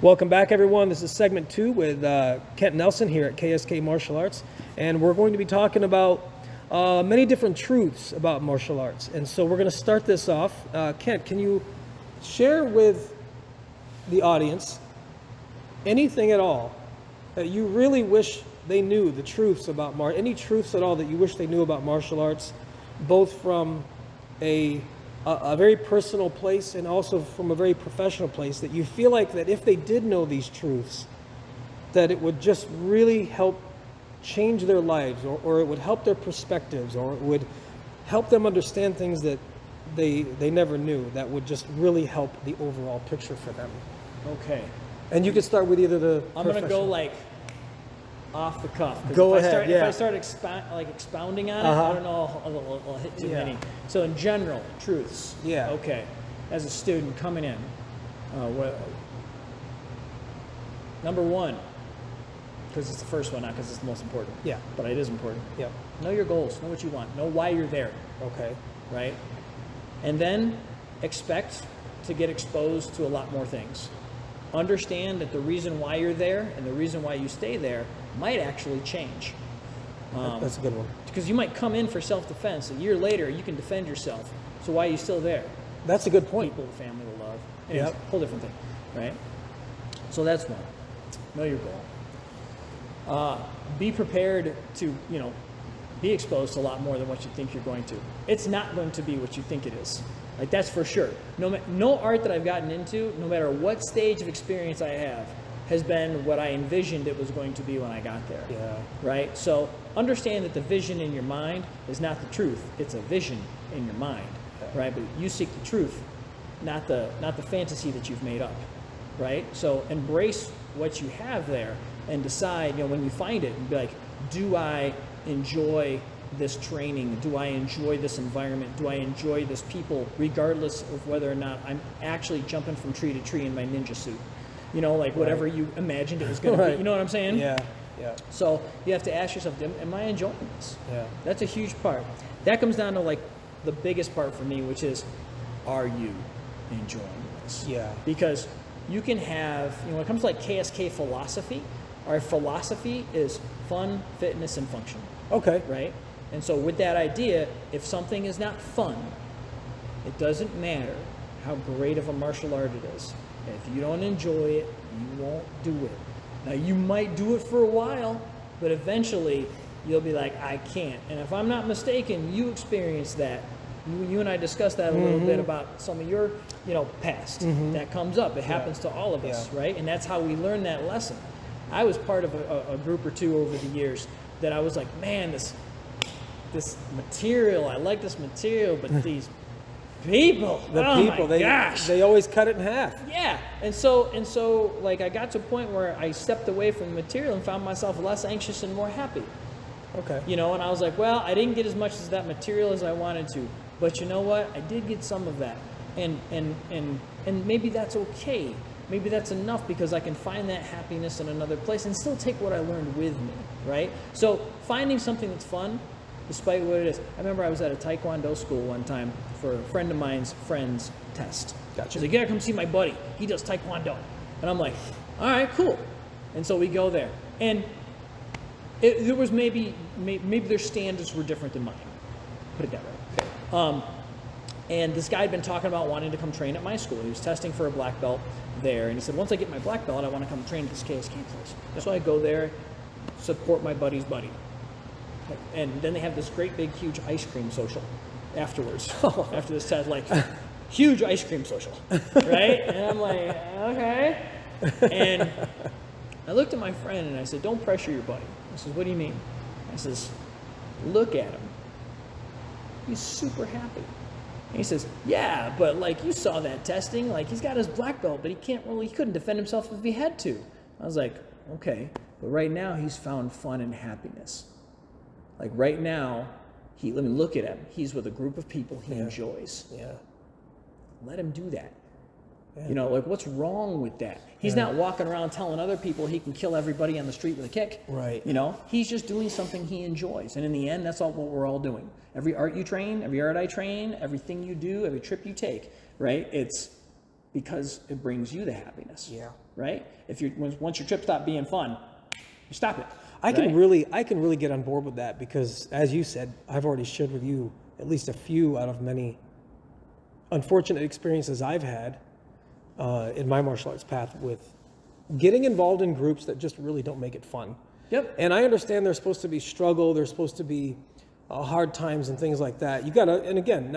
Welcome back, everyone. This is segment 2 with Kent Nelson here at KSK Martial Arts, and we're going to be talking about many different truths about martial arts. And so we're going to start this off. Kent, can you share with the audience anything at all that you really wish they knew, the truths about any truths at all that you wish they knew about martial arts, both from a very personal place and also from a very professional place, that you feel like that if they did know these truths, that it would just really help change their lives, or it would help their perspectives, or it would help them understand things that they never knew, that would just really help the overall picture for them? Okay. And you could start with either the I'm going to go like off the cuff. Go if ahead, If I start expounding on it, I don't know, I'll hit too many. So in general, truths. Yeah. Okay. As a student coming in, number one, because it's the first one, not because it's the most important. Yeah. But it is important. Yeah. Know your goals. Know what you want. Know why you're there. Okay. Right? And then expect to get exposed to a lot more things. Understand that the reason why you're there and the reason why you stay there might actually change. That's a good one. Because you might come in for self-defense. A year later, you can defend yourself. So why are you still there? That's a good point. People, the family, the love. Anyways, whole different thing, right? So that's one. Know your goal. Be prepared to, be exposed to a lot more than what you think you're going to. It's not going to be what you think it is. Like, that's for sure. No art that I've gotten into, no matter what stage of experience I have, has been what I envisioned it was going to be when I got there. Yeah. Right? So understand that the vision in your mind is not the truth. It's a vision in your mind. Right? But you seek the truth, not the fantasy that you've made up. Right? So embrace what you have there and decide, when you find it, and be like, do I enjoy this training? Do I enjoy this environment? Do I enjoy this people, regardless of whether or not I'm actually jumping from tree to tree in my ninja suit? Whatever you imagined it was going to be. You know what I'm saying? Yeah, yeah. So you have to ask yourself, am I enjoying this? Yeah. That's a huge part. That comes down to the biggest part for me, which is, are you enjoying this? Yeah. Because you can have, when it comes to KSK philosophy, our philosophy is fun, fitness, and function. Okay. Right? And so with that idea, if something is not fun, it doesn't matter how great of a martial art it is. If you don't enjoy it, you won't do it. Now, you might do it for a while, but eventually you'll be like, I can't. And if I'm not mistaken, you experienced that. You and I discussed that a little bit about some of your, past. That comes up. It happens to all of us, right? And that's how we learn that lesson. I was part of a group or two over the years that I was like, man, this material, I like this material, but these people, they always cut it in half. Yeah. And so I got to a point where I stepped away from the material and found myself less anxious and more happy. Okay. And I was like, well, I didn't get as much as that material as I wanted to, but you know what? I did get some of that. And maybe that's okay. Maybe that's enough, because I can find that happiness in another place and still take what I learned with me, right? So finding something that's fun, despite what it is. I remember I was at a Taekwondo school one time for a friend of mine's friend's test. Gotcha. She's like, you gotta come see my buddy. He does Taekwondo. And I'm like, all right, cool. And so we go there. And there was maybe their standards were different than mine. Put it that way. And this guy had been talking about wanting to come train at my school. He was testing for a black belt there. And he said, once I get my black belt, I want to come train at this KSK place. So I go there, support my buddy's buddy. And then they have this great big huge ice cream social afterwards. After this test, huge ice cream social, right? And I'm like, okay. And I looked at my friend and I said, don't pressure your buddy. I said, what do you mean? I says, look at him. He's super happy. And he says, yeah, but you saw that testing. He's got his black belt, but he couldn't defend himself if he had to. I was like, okay. But right now he's found fun and happiness. Right now, let me look at him. He's with a group of people he enjoys. Yeah. Let him do that. Yeah. What's wrong with that? He's not walking around telling other people he can kill everybody on the street with a kick. Right. He's just doing something he enjoys. And in the end, that's all what we're all doing. Every art you train, every art I train, everything you do, every trip you take, right? It's because it brings you the happiness. Yeah. Right? Once your trip stops being fun, you stop it. I can really get on board with that because, as you said, I've already shared with you at least a few out of many unfortunate experiences I've had in my martial arts path with getting involved in groups that just really don't make it fun. Yep. And I understand there's supposed to be struggle, there's supposed to be hard times and things like that. You gotta, and again,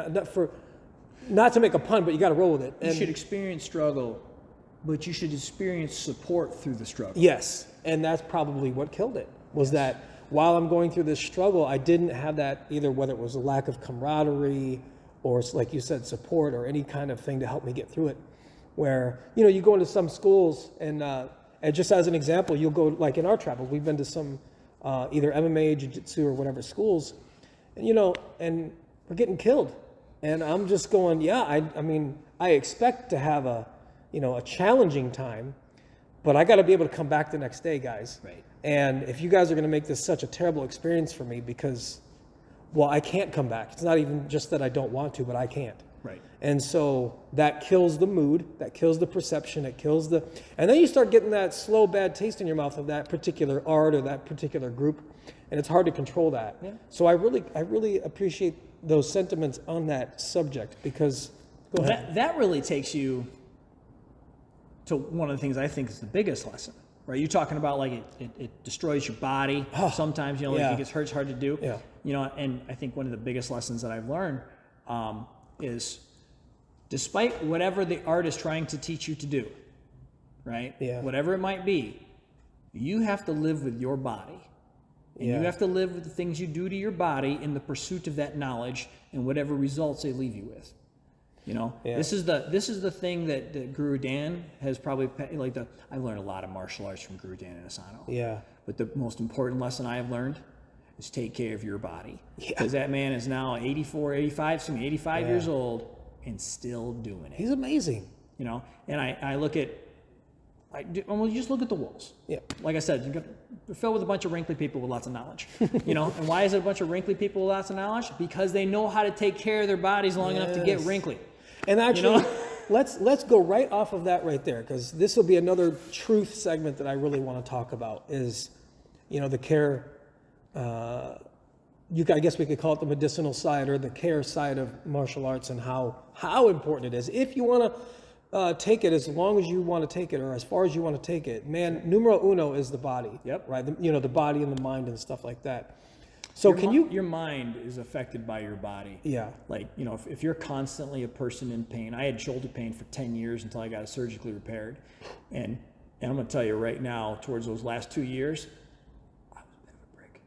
not to make a pun, but you gotta roll with it. You should experience struggle, but you should experience support through the struggle. Yes, and that's probably what killed it, was that while I'm going through this struggle, I didn't have that either, whether it was a lack of camaraderie or, like you said, support or any kind of thing to help me get through it. Where, you go into some schools and just as an example, you'll go, like in our travels, we've been to some either MMA, jiu-jitsu or whatever schools, and, and we're getting killed. And I'm just going, yeah, I mean, I expect to have a challenging time, but I got to be able to come back the next day, guys. Right. And if you guys are going to make this such a terrible experience for me because, well, I can't come back. It's not even just that I don't want to, but I can't. Right. And so that kills the mood, that kills the perception, and then you start getting that slow, bad taste in your mouth of that particular art or that particular group, and it's hard to control that. Yeah. So I really appreciate those sentiments on that subject because, go ahead. That really takes you to one of the things I think is the biggest lesson, right? You're talking about like it destroys your body. Sometimes, like it gets hurt, it's hard to do. Yeah. And I think one of the biggest lessons that I've learned is despite whatever the art is trying to teach you to do, right? Yeah. Whatever it might be, you have to live with your body. And you have to live with the things you do to your body in the pursuit of that knowledge and whatever results they leave you with. This is the thing that Guru Dan has probably I've learned a lot of martial arts from Guru Dan Inosanto. Yeah. But the most important lesson I have learned is take care of your body. Because that man is now 85 years old and still doing it. He's amazing. And I look at, you just look at the Wolves. Yeah. Like I said, they're filled with a bunch of wrinkly people with lots of knowledge. And why is it a bunch of wrinkly people with lots of knowledge? Because they know how to take care of their bodies long enough to get wrinkly. And actually, let's go right off of that right there, because this will be another truth segment that I really want to talk about is, the care, I guess we could call it the medicinal side or the care side of martial arts and how important it is. If you want to take it as long as you want to take it or as far as you want to take it, man, numero uno is the body. Yep. Right? The body and the mind and stuff like that. So your mind is affected by your body. Yeah. Like, if you're constantly a person in pain, I had shoulder pain for 10 years until I got it surgically repaired. And I'm going to tell you right now, towards those last 2 years, I was a bit of a brick.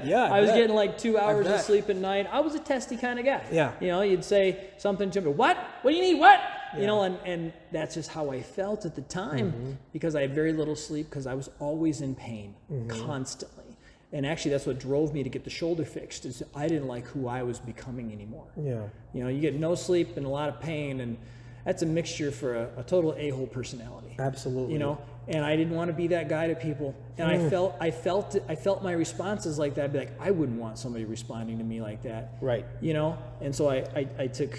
Yeah. I was getting like 2 hours of bet. sleep at night. I was a testy kind of guy. Yeah. You'd say something to me, what do you need? What? Yeah. And that's just how I felt at the time because I had very little sleep because I was always in pain constantly. And actually, that's what drove me to get the shoulder fixed. Is I didn't like who I was becoming anymore. Yeah. You get no sleep and a lot of pain, and that's a mixture for a total a-hole personality. Absolutely. And I didn't want to be that guy to people. And I felt my responses like that. I'd be like, I wouldn't want somebody responding to me like that. Right. And so I took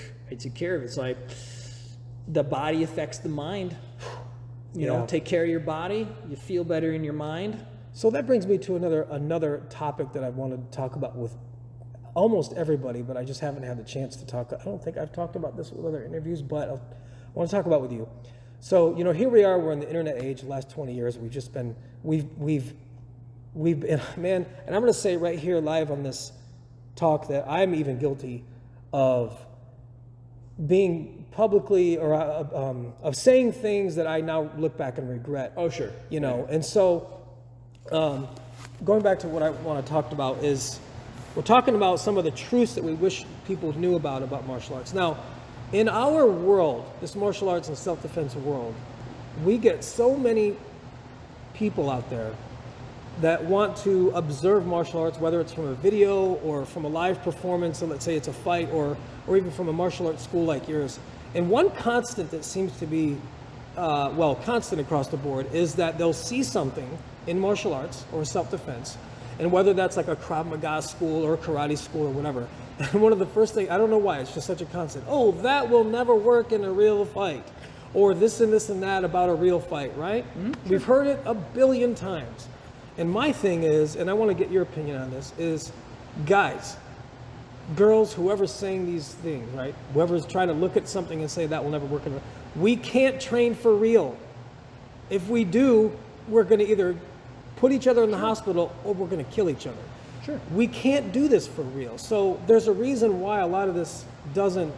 care of it. So the body affects the mind. Take care of your body. You feel better in your mind. So that brings me to another topic that I wanted to talk about with almost everybody, but I just haven't had the chance to talk. I don't think I've talked about this with other interviews, but I want to talk about with you. So, here we are, we're in the internet age, the last 20 years, we've been, man, and I'm going to say right here live on this talk that I'm even guilty of being publicly or of saying things that I now look back and regret. Oh, sure. And so going back to what I want to talk about is we're talking about some of the truths that we wish people knew about martial arts. Now, in our world, this martial arts and self-defense world, we get so many people out there that want to observe martial arts, whether it's from a video or from a live performance, so let's say it's a fight, or even from a martial arts school like yours. And one constant that seems to be, constant across the board is that they'll see something in martial arts or self-defense And whether that's like a Krav Maga school or a karate school or whatever. And one of the first things, I don't know why, it's just such a constant. Oh, that will never work in a real fight. Or this and that about a real fight, right? Mm-hmm. Sure. We've heard it a billion times. And my thing is, and I want to get your opinion on this, is guys, girls, whoever's saying these things, right? Whoever's trying to look at something and say that will never work in real, we can't train for real. If we do, we're going to either put each other in the hospital or we're going to kill each other. Sure. We can't do this for real. So there's a reason why a lot of this doesn't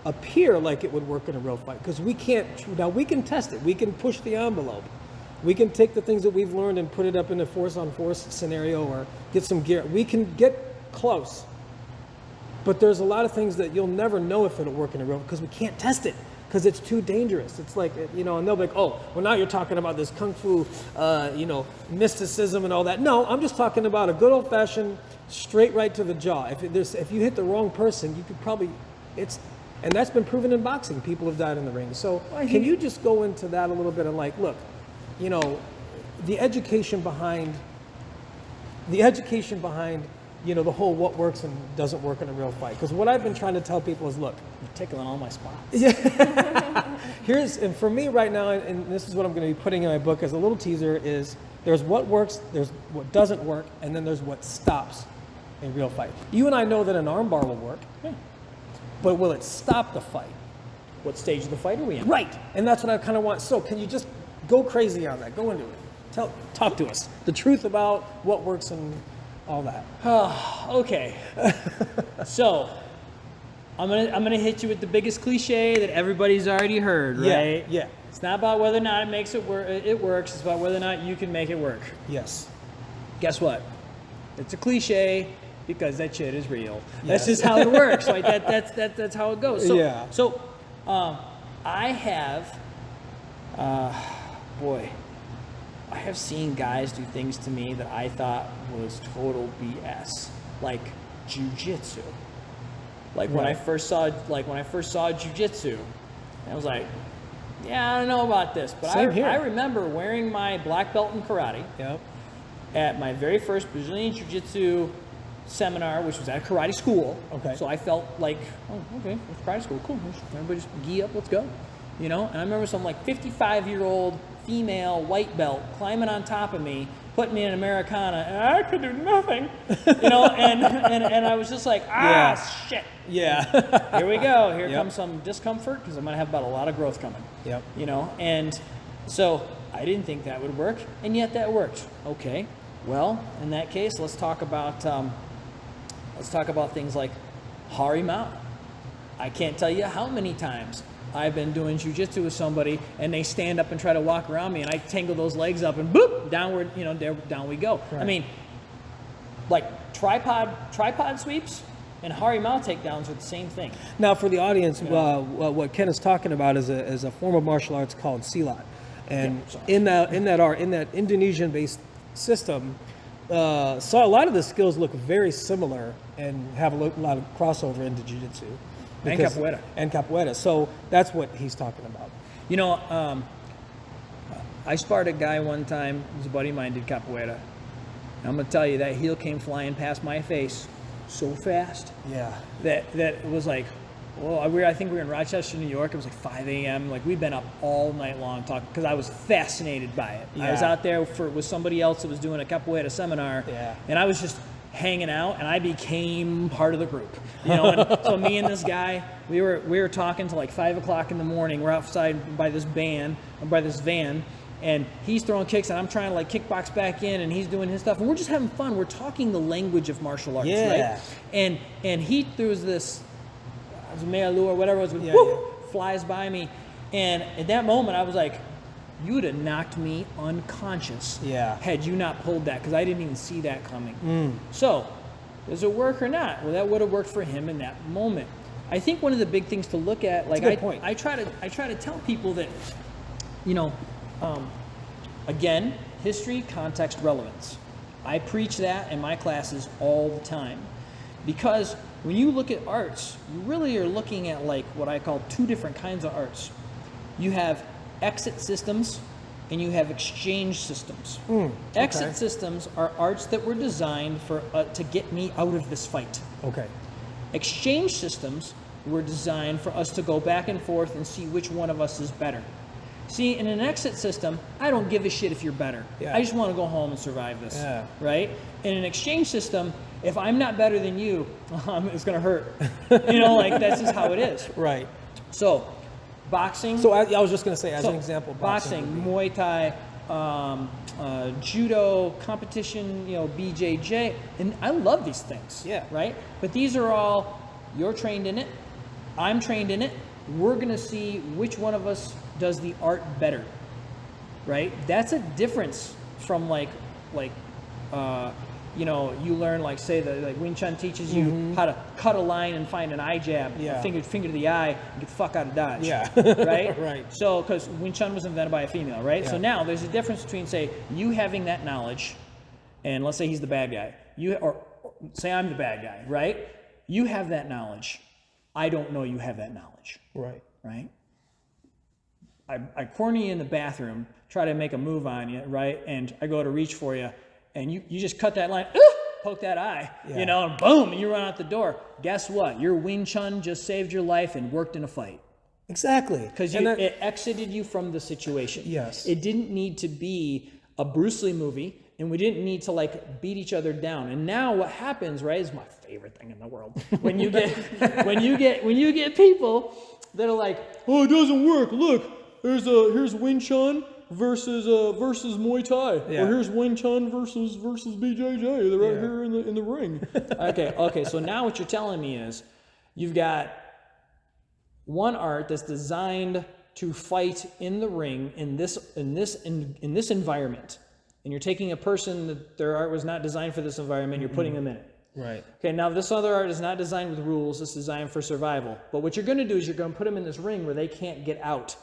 appear like it would work in a real fight, because we can't. Now we can test it. We can push the envelope. We can take the things that we've learned and put it up in a force-on-force scenario or get some gear. We can get close. But there's a lot of things that you'll never know if it'll work in a real, because we can't test it, because it's too dangerous. It's like, and they'll be like, oh, well, now you're talking about this kung fu, mysticism and all that. No, I'm just talking about a good old-fashioned straight right to the jaw. If you hit the wrong person, you could probably, and that's been proven in boxing. People have died in the ring. So can you just go into that a little bit and like, look, the education behind, the whole what works and doesn't work in a real fight. Because what I've been trying to tell people is, look, you're tickling all my spots. Yeah. And for me right now, and this is what I'm going to be putting in my book as a little teaser, is there's what works, there's what doesn't work, and then there's what stops a real fight. You and I know that an armbar will work, but will it stop the fight? What stage of the fight are we in? Right, and that's what I kind of want. So can you just go crazy on that? Go into it. Talk to us. The truth about what works and all that. Okay. So I'm gonna hit you with the biggest cliche that everybody's already heard, right? Yeah. It's not about whether or not it makes it work. It works. It's about whether or not you can make it work. Yes. Guess what? It's a cliche because that shit is real. Yes. That's just how it works. Like that's how it goes. So, yeah. So I have, I have seen guys do things to me that I thought was total BS, like jujitsu. Like when I first saw jujitsu, I was like, yeah, I don't know about this, but I remember wearing my black belt in karate. Yep. At my very first Brazilian Jiu-Jitsu seminar, which was at a karate school. Okay. So I felt like, oh, okay, it's karate school, cool. Everybody just gee up, let's go. And I remember some like 55-year-old female white belt climbing on top of me, putting me in an Americana, and I could do nothing. And I was just like, shit. Yeah. Here we go. Here comes some discomfort, because I'm going to have about a lot of growth coming. Yep. And so I didn't think that would work, and yet that worked. Okay. Well, in that case, let's talk about things like Harimau. I can't tell you how many times I've been doing jiu-jitsu with somebody and they stand up and try to walk around me and I tangle those legs up and boop, downward, down we go. Right. I mean, like tripod sweeps and Harimau takedowns are the same thing. Now for the audience, what Ken is talking about is a form of martial arts called silat. And in that Indonesian-based system, so a lot of the skills look very similar and have a lot of crossover into jiu-jitsu. And capoeira. And capoeira. So that's what he's talking about. I sparred a guy one time, it was a buddy of mine, did capoeira. I'm going to tell you, that heel came flying past my face so fast. Yeah. That it was like, well, I think we were in Rochester, New York. It was like 5 a.m. Like, we'd been up all night long talking, because I was fascinated by it. Yeah. I was out there with somebody else that was doing a capoeira seminar. Yeah. And I was just hanging out, and I became part of the group. And so me and this guy, we were talking till like 5 o'clock in the morning. We're outside by this van, and he's throwing kicks, and I'm trying to like kickbox back in, and he's doing his stuff, and we're just having fun. We're talking the language of martial arts, right? And he throws this Mealu or whatever it was, flies by me, and at that moment I was like, you would have knocked me unconscious had you not pulled that, because I didn't even see that coming. So does it work or not? Well, that would have worked for him in that moment. I think one of the big things to look at, like I try to tell people that, again, history, context, relevance. I preach that in my classes all the time, because when you look at arts, you really are looking at like what I call two different kinds of arts. You have exit systems and you have exchange systems. Okay. Exit systems are arts that were designed for to get me out of this fight. Okay. Exchange systems were designed for us to go back and forth and see which one of us is better. See, in an exit system, I don't give a shit if you're better. Yeah. I just want to go home and survive this. Yeah. Right? In an exchange system, if I'm not better than you, it's going to hurt. Like that's just how it is. Right. So, boxing. So I was just going to say, as an example, boxing, Muay Thai, judo, competition, BJJ, and I love these things. Yeah. Right? But these are all, you're trained in it, I'm trained in it. We're going to see which one of us does the art better. Right? That's a difference from you learn, like, say, like Wing Chun teaches you how to cut a line and find an eye jab, finger to the eye, and get the fuck out of Dodge. Yeah. Right? Right. So, because Wing Chun was invented by a female, right? Yeah. So now there's a difference between, say, you having that knowledge, and let's say he's the bad guy. Or say I'm the bad guy, right? You have that knowledge. I don't know you have that knowledge. Right. Right? I corner you in the bathroom, try to make a move on you, right? And I go to reach for you, and you just cut that line, poke that eye, and boom, and you run out the door. Guess what? Your Wing Chun just saved your life and worked in a fight. Exactly. Because it exited you from the situation. Yes. It didn't need to be a Bruce Lee movie, and we didn't need to beat each other down. And now what happens, right, is my favorite thing in the world. When you get when you get people that are like, oh, it doesn't work. Look, here's Wing Chun versus Muay Thai, or here's Wing Chun versus BJJ. They're right here in the ring. Okay. So now what you're telling me is you've got one art that's designed to fight in the ring in this environment, and you're taking a person that their art was not designed for this environment. You're putting them in it. Right. Okay. Now this other art is not designed with rules. It's designed for survival. But what you're going to do is you're going to put them in this ring where they can't get out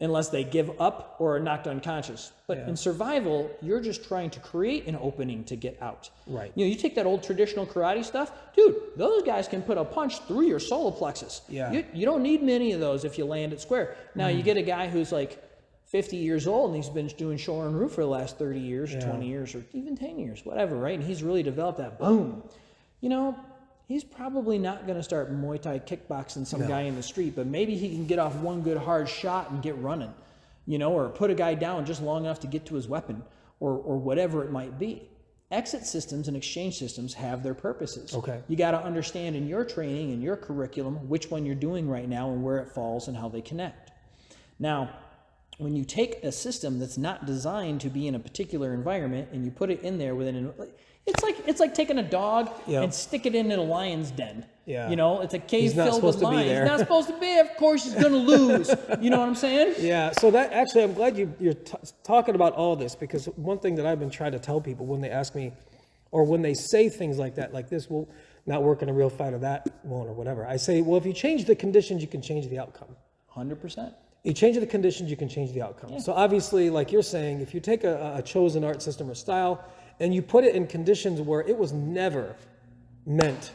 unless they give up or are knocked unconscious. But in survival, you're just trying to create an opening to get out. Right. You take that old traditional karate stuff, dude, those guys can put a punch through your solar plexus. Yeah. You don't need many of those if you land it square. Now, you get a guy who's like 50 years old and he's been doing Shorin-ryu for the last 30 years, 20 years, or even 10 years, whatever, right? And he's really developed that, boom. He's probably not going to start Muay Thai kickboxing some guy in the street, but maybe he can get off one good hard shot and get running, or put a guy down just long enough to get to his weapon, or whatever it might be. Exit systems and exchange systems have their purposes. Okay. You got to understand in your training and your curriculum which one you're doing right now and where it falls and how they connect. Now, when you take a system that's not designed to be in a particular environment and you put it in there within it's like taking a dog and stick it in a lion's den. Yeah. It's a cave filled with lions. He's not supposed to be. Of course, he's going to lose. You know what I'm saying? Yeah. So that actually, I'm glad you're talking about all this, because one thing that I've been trying to tell people when they ask me, or when they say things like that, like this will not work in a real fight, or that won't, or whatever. I say, well, if you change the conditions, you can change the outcome. 100%. You change the conditions, you can change the outcome. Yeah. So obviously, like you're saying, if you take a chosen art system or style and you put it in conditions where it was never meant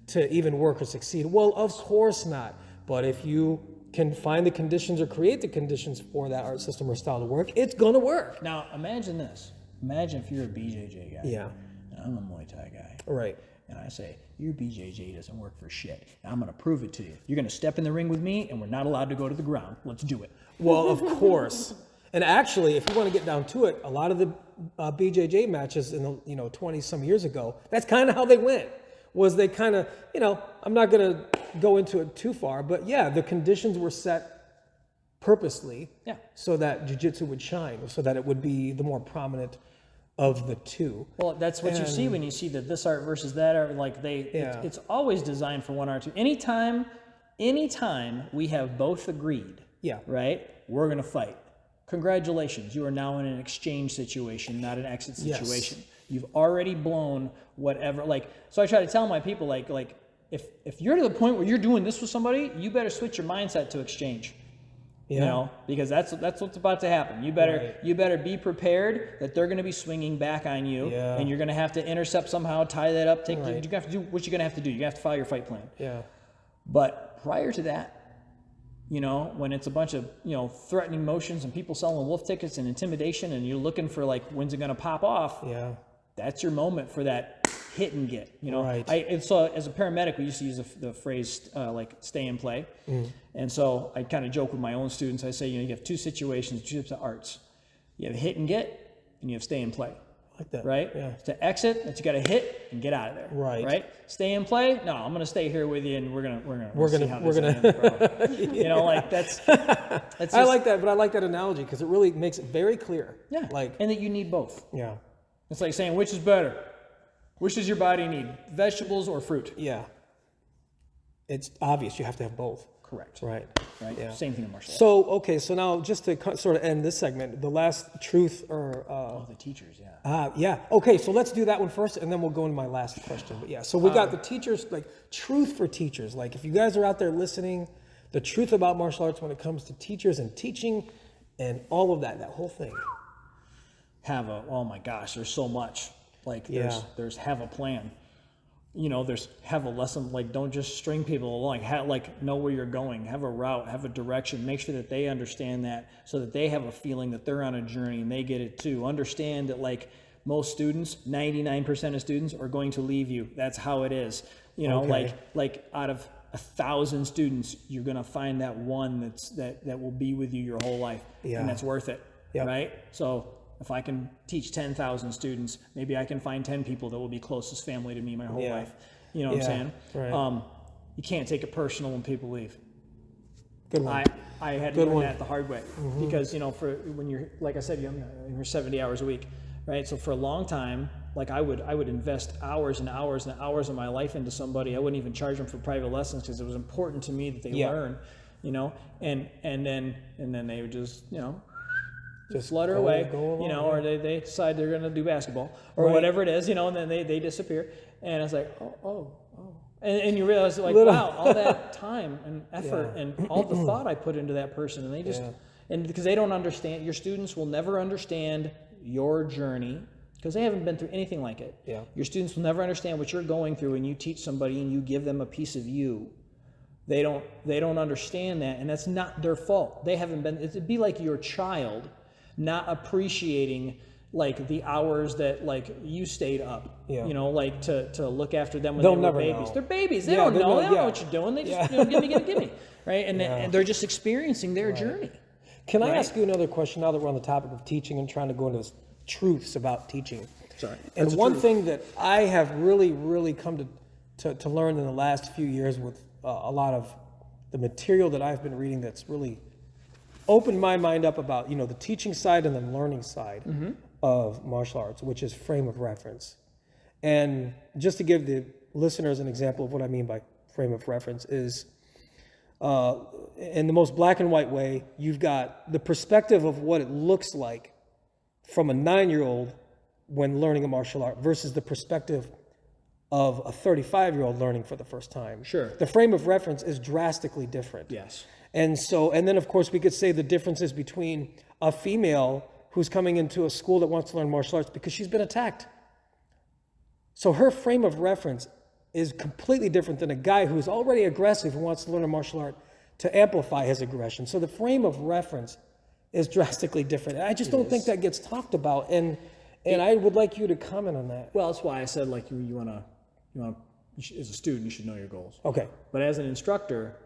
to even work or succeed, well, of course not. But if you can find the conditions or create the conditions for that art system or style to work, it's going to work. Now, imagine this. Imagine if you're a BJJ guy. Yeah. And I'm a Muay Thai guy. Right. And I say, your BJJ doesn't work for shit. And I'm going to prove it to you. You're going to step in the ring with me, and we're not allowed to go to the ground. Let's do it. Well, of course. And actually, if you want to get down to it, a lot of the BJJ matches in the 20-some years ago, that's kind of how they went. Was they kind of, I'm not going to go into it too far, but yeah, the conditions were set purposely so that jiu-jitsu would shine, so that it would be the more prominent of the two. Well, that's what you see when you see that this art versus that art, it's always designed for one art. Anytime we have both agreed, right, we're going to fight. Congratulations, you are now in an exchange situation, not an exit situation. Yes. You've already blown whatever. So I try to tell my people, if you're to the point where you're doing this with somebody, you better switch your mindset to exchange. Because that's what's about to happen. You better be prepared that they're going to be swinging back on you, and you're going to have to intercept somehow, tie that up. You're going to have to do what you're going to have to do. You're going to have to follow your fight plan. Yeah. But prior to that, when it's a bunch of, threatening motions and people selling wolf tickets and intimidation and you're looking for like, when's it going to pop off? Yeah. That's your moment for that hit and get, Right. And so as a paramedic, we used to use the phrase like stay and play. And so I kind of joke with my own students. I say, you have two situations, two types of arts. You have hit and get, and you have stay and play. Like that. Right? Yeah. To exit, that you got to hit and get out of there. Right. Right? Stay and play. No, I'm going to stay here with you, and we're gonna see how this ends, bro. Like that's just, I like that, but I like that analogy because it really makes it very clear. Yeah. Like, and that you need both. yeah. It's like saying, which is better? Which does your body need? Vegetables or fruit? Yeah. It's obvious you have to have both. Correct. Right. Yeah. Same thing in martial arts. So, okay, so now just to sort of end this segment, the last truth or... the teachers, yeah. Yeah. Okay, so let's do that one first, and then we'll go into my last question. But yeah, so we got the teachers, like truth for teachers. Like if you guys are out there listening, the truth about martial arts when it comes to teachers and teaching and all of that whole thing. Oh my gosh, there's so much. Like there's have a plan. There's have a lesson, like don't just string people along, know where you're going, have a route, have a direction, make sure that they understand that so that they have a feeling that they're on a journey and they get it too. Understand that like most students, 99% of students are going to leave you. That's how it is. Like out of 1,000 students, you're going to find that one that will be with you your whole life and that's worth it. Yep. Right? So if I can teach 10,000 students, maybe I can find 10 people that will be closest family to me my whole life. You know what I'm saying? Right. You can't take it personal when people leave. Good one. I had to learn that the hard way because, for when you're, like I said, you're 70 hours a week, right? So for a long time, like I would invest hours and hours and hours of my life into somebody. I wouldn't even charge them for private lessons because it was important to me that they learn, and then they would just flutter away, or they decide they're going to do basketball or whatever it is, and then they disappear. And it's like, oh. And you realize like, wow, all that time and effort and all the thought I put into that person. And they just, and because they don't understand, your students will never understand your journey because they haven't been through anything like it. Yeah. Your students will never understand what you're going through when you teach somebody and you give them a piece of you. They don't understand that. And that's not their fault. They haven't been, it'd be like your child not appreciating like the hours that like you stayed up, like to look after them when they were babies. Know. They're babies. They don't know. They don't know what you're doing. They just give me, right? And they're just experiencing their journey. Can I ask you another question now that we're on the topic of teaching and trying to go into truths about teaching? Sorry. And one thing that I have really, really come to learn in the last few years with a lot of the material that I've been reading that's really opened my mind up about, the teaching side and the learning side of martial arts, which is frame of reference. And just to give the listeners an example of what I mean by frame of reference is, in the most black and white way, you've got the perspective of what it looks like from a 9-year-old when learning a martial art versus the perspective of a 35-year-old learning for the first time. Sure. The frame of reference is drastically different. Yes. And then of course we could say the differences between a female who's coming into a school that wants to learn martial arts because she's been attacked. So her frame of reference is completely different than a guy who's already aggressive who wants to learn a martial art to amplify his aggression. So the frame of reference is drastically different. And I just don't think that gets talked about. And I would like you to comment on that. Well, that's why I said like you want to, as a student, you should know your goals. Okay. But as an instructor,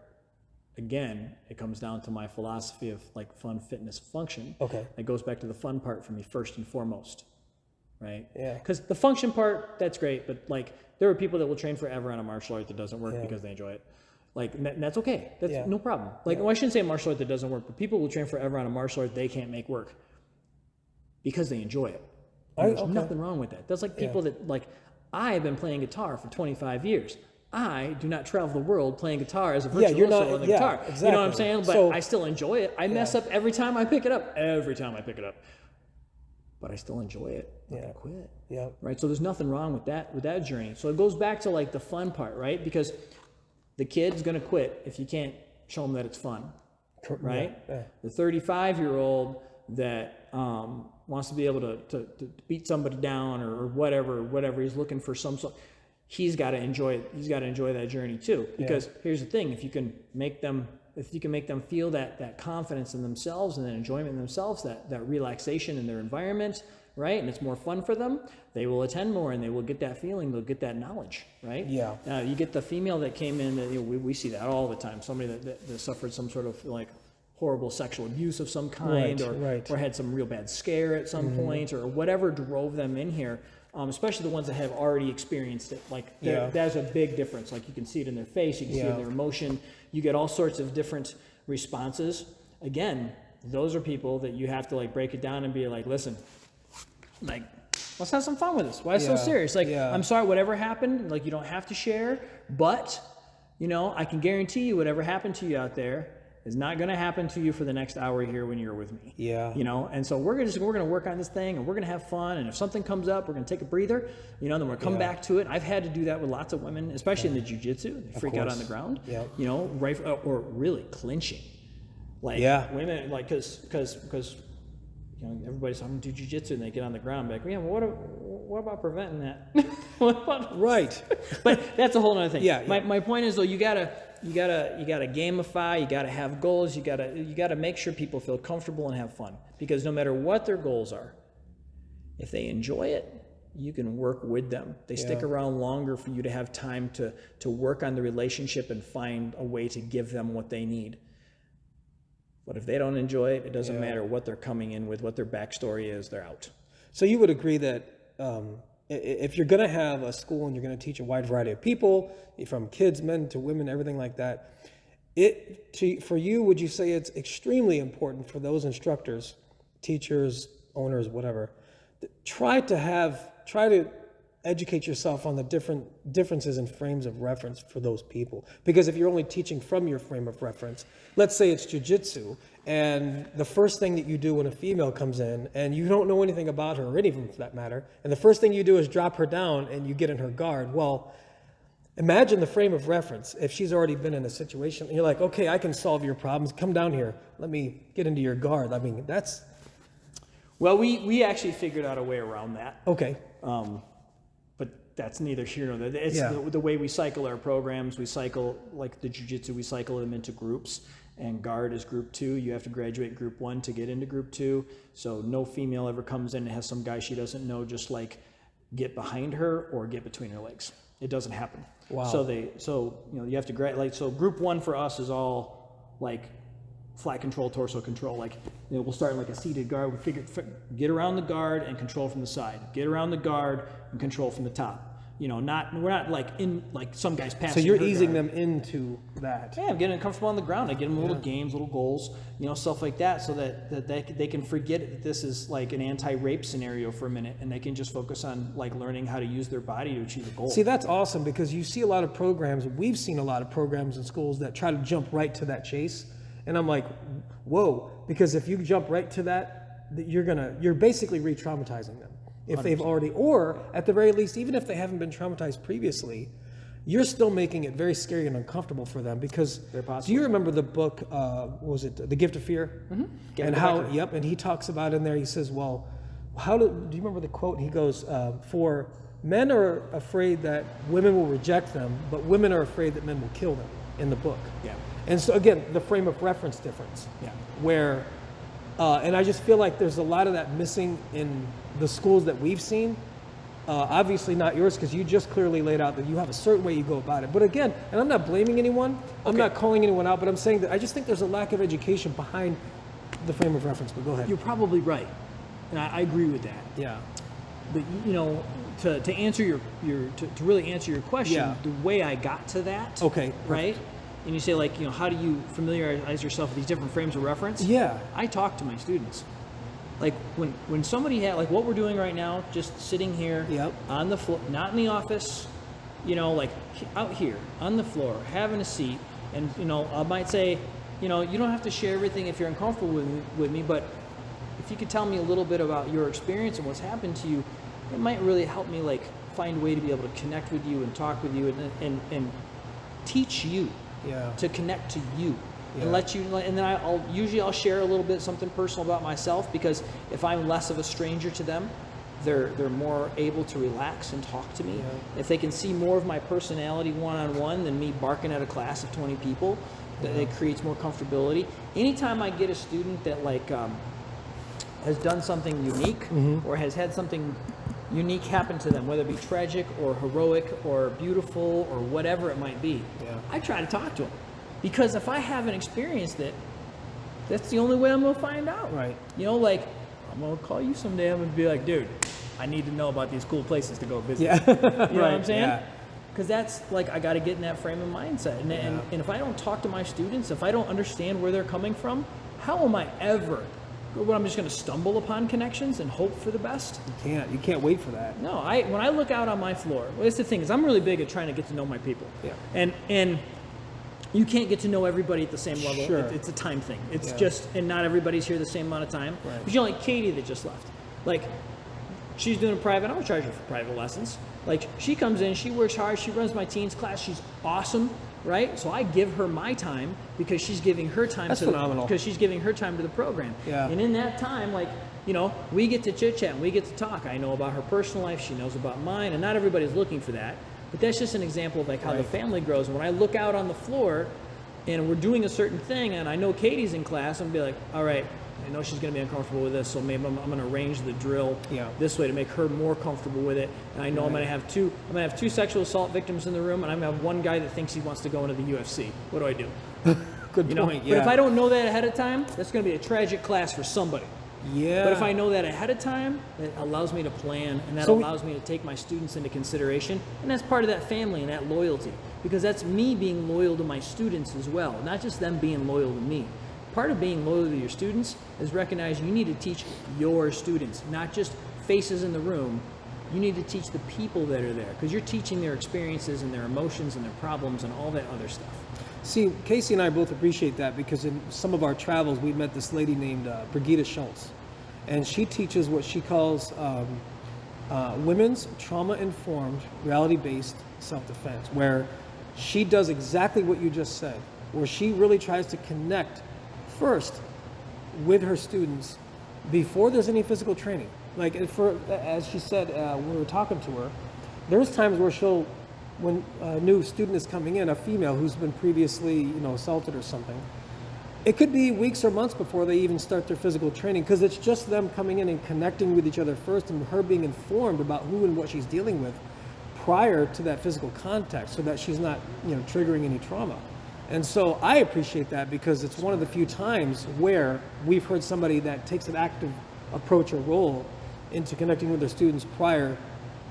again, it comes down to my philosophy of like fun, fitness, function. Okay. It goes back to the fun part for me first and foremost, right? Yeah. Because the function part, that's great, but like there are people that will train forever on a martial art that doesn't work because they enjoy it. Like, and that's okay. That's no problem. Like, well, I shouldn't say a martial art that doesn't work, but people will train forever on a martial art they can't make work because they enjoy it. There's nothing wrong with that. That's like people that, like, I have been playing guitar for 25 years. I do not travel the world playing guitar as a virtuoso on the guitar. Exactly. You know what I'm saying? But I still enjoy it. I mess up every time I pick it up. But I still enjoy it. I don't quit. Yeah. Right? So there's nothing wrong with that journey. So it goes back to like the fun part, right? Because the kid's going to quit if you can't show them that it's fun. Right? Yeah. The 35-year-old that wants to be able to beat somebody down or whatever he's looking for he's got to enjoy it. He's got to enjoy that journey too. Because here's the thing, if you can make them if you can make them feel that confidence in themselves and that enjoyment in themselves, that relaxation in their environment, right? And it's more fun for them, they will attend more and they will get that feeling, they'll get that knowledge, right? Yeah. You get the female that came in, that, we see that all the time, somebody that suffered some sort of like horrible sexual abuse of some kind, or had some real bad scare at some point, or whatever drove them in here. Especially the ones that have already experienced it. Like, there's a big difference. Like, you can see it in their face, you can see it in their emotion. You get all sorts of different responses. Again, those are people that you have to like break it down and be like, listen, like, let's have some fun with this. Why so serious? Like, I'm sorry, whatever happened, like, you don't have to share, but, you know, I can guarantee you whatever happened to you out there is not going to happen to you for the next hour here when you're with me. Yeah. You know, and so we're going to work on this thing and we're going to have fun. And if something comes up, we're going to take a breather, you know, then we'll come back to it. I've had to do that with lots of women, especially in the jiu-jitsu. They freak out on the ground, you know, right, or really clinching. Like, women, like, because you know, everybody's talking to jiu-jitsu and they get on the ground, like, yeah, well, what about preventing that? Right. But that's a whole other thing. Yeah. My point is, though, you gotta gamify, you gotta have goals, you gotta make sure people feel comfortable and have fun. Because no matter what their goals are, if they enjoy it, you can work with them. They stick around longer for you to have time to work on the relationship and find a way to give them what they need. But if they don't enjoy it, it doesn't matter what they're coming in with, what their backstory is, they're out. So you would agree that if you're going to have a school and you're going to teach a wide variety of people, from kids, men to women, everything like that, for you, would you say it's extremely important for those instructors, teachers, owners, whatever, try to educate yourself on the differences in frames of reference for those people? Because if you're only teaching from your frame of reference, let's say it's jiu-jitsu, and the first thing that you do when a female comes in, and you don't know anything about her, or any of them for that matter, and the first thing you do is drop her down and you get in her guard, well, imagine the frame of reference. If she's already been in a situation, and you're like, okay, I can solve your problems, come down here, let me get into your guard. I mean, that's... Well, we actually figured out a way around that. Okay. But that's neither here nor there. It's the way we cycle our programs. We cycle, like the jiu-jitsu, we cycle them into groups. And guard is group 2. You have to graduate group 1 to get into group 2. So no female ever comes in and has some guy she doesn't know just like get behind her or get between her legs. It doesn't happen. Wow. So you know, you have to so group 1 for us is all like flat control, torso control. Like, you know, we'll start in like a seated guard. We get around the guard and control from the side. Get around the guard and control from the top. You know, we're not like in like some guys passing. So you're easing them into that. Yeah, I'm getting them comfortable on the ground. I get them little games, little goals, you know, stuff like that, so that they can forget that this is like an anti-rape scenario for a minute, and they can just focus on like learning how to use their body to achieve a goal. See, that's awesome, because you see a lot of programs. We've seen a lot of programs in schools that try to jump right to that chase, and I'm like, whoa, because if you jump right to that, you're basically re-traumatizing them. If 100%. They've already, or at the very least, even if they haven't been traumatized previously, you're still making it very scary and uncomfortable for them. Because do you remember the book, what was it, The Gift of Fear? Mm-hmm. And how, and he talks about in there, he says, well, do you remember the quote? He goes, for men are afraid that women will reject them, but women are afraid that men will kill them, in the book. Yeah. And so again, the frame of reference difference. Yeah. Where, and I just feel like there's a lot of that missing in the schools that we've seen. Obviously not yours, because you just clearly laid out that you have a certain way you go about it. But again, and I'm not blaming anyone, I'm not calling anyone out, but I'm saying that I just think there's a lack of education behind the frame of reference. But go ahead. You're probably right, and I agree with that. Yeah. But you know, to answer your to really answer your question, the way I got to that. Okay. Right. Perfect. And you say, like, you know, how do you familiarize yourself with these different frames of reference? Yeah. I talk to my students. Like, when somebody had, like what we're doing right now, just sitting here on the floor, not in the office, you know, like out here on the floor, having a seat, and, you know, I might say, you know, you don't have to share everything if you're uncomfortable with me, but if you could tell me a little bit about your experience and what's happened to you, it might really help me, like, find a way to be able to connect with you and talk with you and teach you. To connect to you and let you, and then I'll share a little bit something personal about myself, because if I'm less of a stranger to them, they're more able to relax and talk to me. If they can see more of my personality one-on-one than me barking at a class of 20 people, That it creates more comfortability. Anytime I get a student that has done something unique or has had something unique happen to them, whether it be tragic or heroic or beautiful or whatever it might be, I try to talk to them. Because if I haven't experienced it, that's the only way I'm going to find out. Right. You know, like, I'm going to call you someday. I'm going to be like, dude, I need to know about these cool places to go visit. Yeah. You know what I'm saying? Yeah. Because that's like, I got to get in that frame of mindset. And if I don't talk to my students, if I don't understand where they're coming from, how am I ever, I'm just going to stumble upon connections and hope for the best? You can't wait for that. No, when I look out on my floor, well, that's the thing, is I'm really big at trying to get to know my people. Yeah. And you can't get to know everybody at the same level. Sure. It's a time thing. It's just, and not everybody's here the same amount of time. Right. But you know, like Katie that just left. Like, she's doing a private, I'm going to charge her for private lessons. Like, she comes in, she works hard, she runs my teens class, she's awesome, right? So I give her my time because she's giving her time because she's giving her time to the program. Yeah. And in that time, like, you know, we get to chit chat and we get to talk. I know about her personal life, she knows about mine, and not everybody's looking for that. But that's just an example of like how the family grows. And when I look out on the floor and we're doing a certain thing and I know Katie's in class, I'm gonna be like, all right, I know she's going to be uncomfortable with this, so maybe I'm going to arrange the drill this way to make her more comfortable with it. And I know I'm going to have two sexual assault victims in the room, and I'm going to have one guy that thinks he wants to go into the UFC. What do I do? Good point. But if I don't know that ahead of time, that's going to be a tragic class for somebody. Yeah. But if I know that ahead of time, it allows me to plan, and that allows me to take my students into consideration, and that's part of that family and that loyalty, because that's me being loyal to my students as well, not just them being loyal to me. Part of being loyal to your students is recognizing you need to teach your students, not just faces in the room. You need to teach the people that are there, because you're teaching their experiences and their emotions and their problems and all that other stuff. See, Casey and I both appreciate that, because in some of our travels, we met this lady named Brigitte Schultz, and she teaches what she calls women's trauma-informed, reality-based self-defense, where she does exactly what you just said, where she really tries to connect first with her students before there's any physical training. Like, as she said when we were talking to her, there's times where when a new student is coming in, a female who's been previously, assaulted or something, it could be weeks or months before they even start their physical training, because it's just them coming in and connecting with each other first, and her being informed about who and what she's dealing with prior to that physical contact, so that she's not, triggering any trauma. And so I appreciate that, because it's one of the few times where we've heard somebody that takes an active approach or role into connecting with their students prior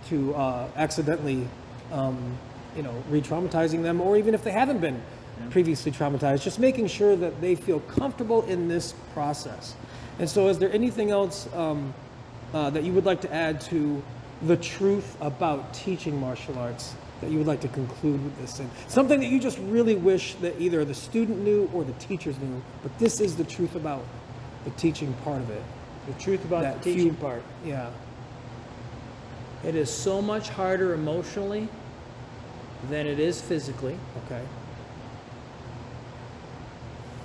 to accidentally, re-traumatizing them, or even if they haven't been previously traumatized, just making sure that they feel comfortable in this process. And so is there anything else that you would like to add to the truth about teaching martial arts that you would like to conclude with this? And something that you just really wish that either the student knew or the teachers knew, but this is the truth about the teaching part of it. The truth about the teaching part. Yeah. It is so much harder emotionally than it is physically. Okay.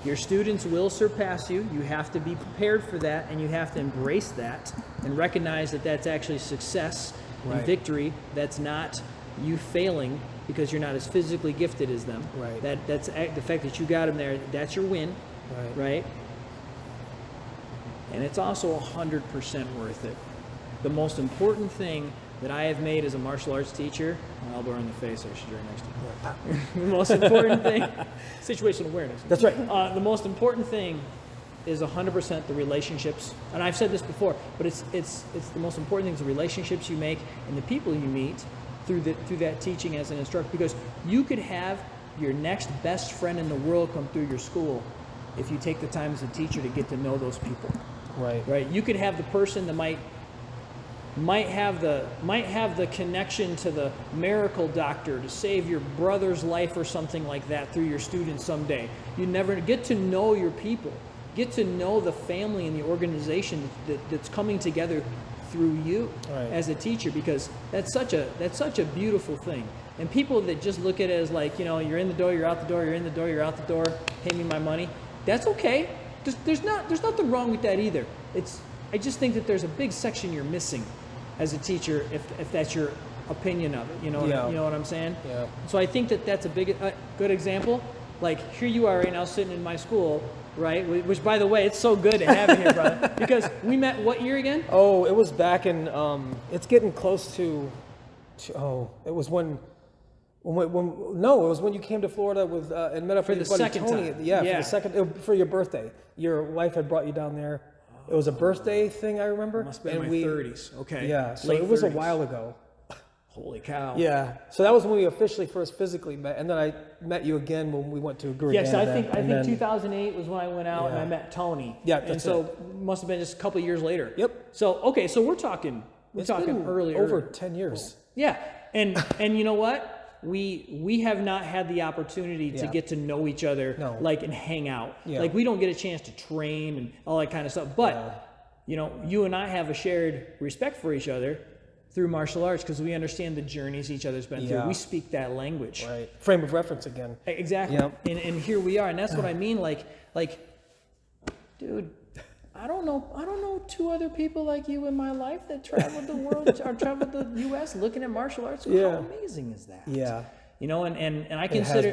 Your students will surpass you. You have to be prepared for that, and you have to embrace that and recognize that that's actually success and victory. That's not you failing because you're not as physically gifted as them. Right. That's the fact that you got them there. That's your win. Right. And it's also 100% worth it. The most important thing that I have made as a martial arts teacher, my elbow in the face, I should right next to you. The most important thing, situational awareness. That's right. The most important thing is 100% the relationships. And I've said this before, but it's the most important thing is the relationships you make and the people you meet through that teaching as an instructor. Because you could have your next best friend in the world come through your school if you take the time as a teacher to get to know those people. Right. You could have the person that might have the connection to the miracle doctor to save your brother's life or something like that through your students someday. You never get to know your people, get to know the family and the organization that's coming together through you as a teacher, because that's such a beautiful thing. And people that just look at it as like, you're in the door, you're out the door, you're in the door, you're out the door, pay me my money. That's okay. There's nothing wrong with that either. I just think that there's a big section you're missing as a teacher if that's your opinion of it. You know what I'm saying? Yeah. So I think that's a good example. like here you are right now sitting in my school, right? Which, by the way, it's so good to have you here, brother. Because we met what year again? Oh, it was back in. It's getting close to. Oh, it was when. No, it was when you came to Florida with and met up For with the your buddy second Tony. time. Yeah, Yeah. for the second for your birthday. Your wife had brought you down there. It was a birthday thing, I remember. Must have been in my 30s. Okay. Yeah, so Late it was 30s. a while ago. Holy cow. Yeah, so that was when we officially first physically met, and then I met you again when we went to a Guru Yes, Dan I event, think and then- 2008 was when I went out and Yeah. I met Tony. Yeah, and that's so it. must have been just a couple of years later. Yep. So okay, so we're talking It's been early over 10 years. Yeah, and you know what? We have not had the opportunity to Yeah. get to know each other, No. like, and hang out. Yeah. Like, we don't get a chance to train and all that kind of stuff. But Yeah. you know, you and I have a shared respect for each other through martial arts because we understand the journeys each other's been Yeah. through. We speak that language. Right. Frame of reference again. Exactly. Yep. And here we are, and that's what I mean. Like, dude, I don't know two other people like you in my life that traveled the world or traveled the U.S. looking at martial arts. Yeah. How amazing is that? Yeah. You know, and I has consider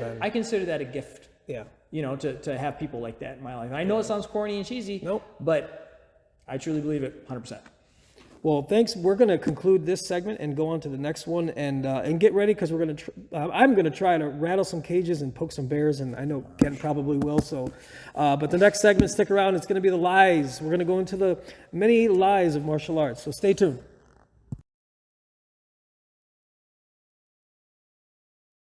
been. that a gift. Yeah. You know, to have people like that in my life. I know it sounds corny and cheesy. Nope. But I truly believe it, 100%. Well, thanks. We're going to conclude this segment and go on to the next one, and get ready because we're going to. I'm going to try to rattle some cages and poke some bears, and I know Ken probably will. So, but the next segment, stick around. It's going to be the lies. We're going to go into the many lies of martial arts. So stay tuned.